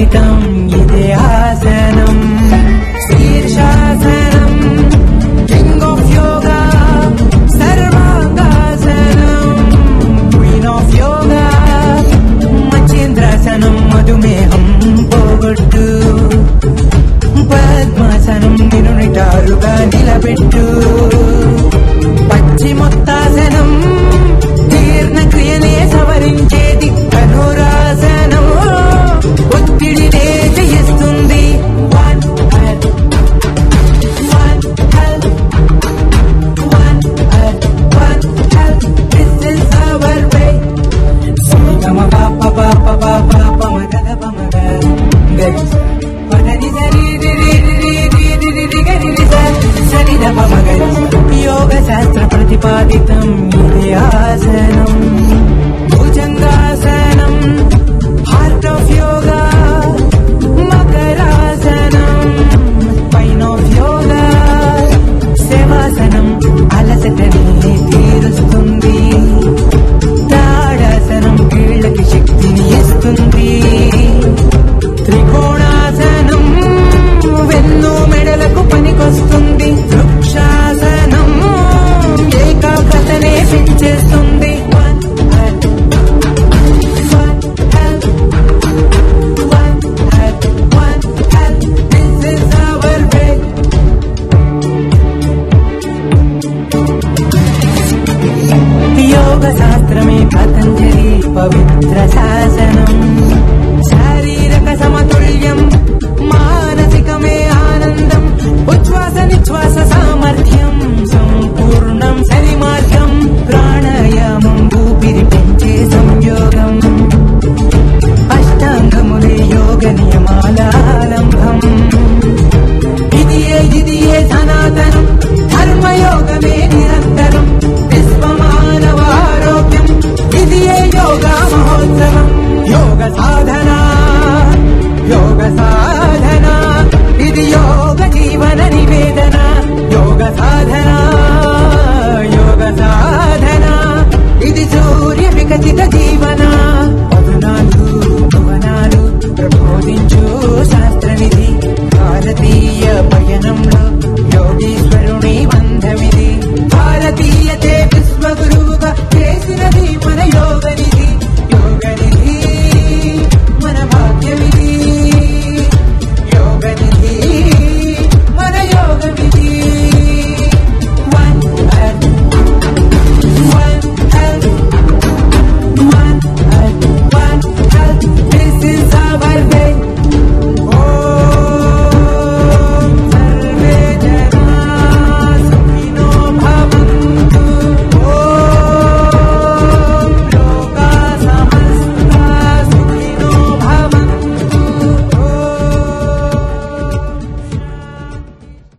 ప్రతిపాదితం ఇదే ఆసనం శీర్షాసనం కింగ్ ఆఫ్ యోగా సర్వాంగాసనం క్వీన్ ఆఫ్ యోగా మచ్చేంద్రాసనం మధుమేహం పోగొట్టు పద్మాసనం నిన్ను నిటారుగా నిలబెట్టు పశ్చిమోత్తాసనం జీర్ణక్రియనే సవరించేది ధనురాసనం ఒత్తిడినే జయిస్తుంది యోగ శాస్త్ర ప్రతిపాదితం ఇదే ఆసనం భుజంగాసనం హార్ట్ ఆఫ్ యోగా మకరాసనం స్పైన్ ఆఫ్ యోగా శవాసనం అలసటని తీరుస్తుంది తాడాసనం కీళ్ళకి శక్తిని ఇస్తుంది త్రికోణాసనం వెన్ను మెడలకు పనికొస్తుంది వృక్షాసనం ఏకాగ్రతనే పెంచేస్తుంది యోగ శాస్త్రమే పతంజలి పవిత్ర శాసనం శారీరక సమతుల్యం మానసికమే ఆనందం ఉచ్ఛ్వాస నిశ్వాస సామర్థ్యం సంపూర్ణం సరి మార్గం ప్రాణాయామం ఊపిరి పెంచే సంయోగం అష్టాంగములే యోగ నియమాల ఆలంబం ఇదియే సనాతనం ధర్మయోగమే నిరంతరం విశ్వమానవ ఆరోగ్యం ఇదియే యోగా మహోత్సవం యోగ సాధన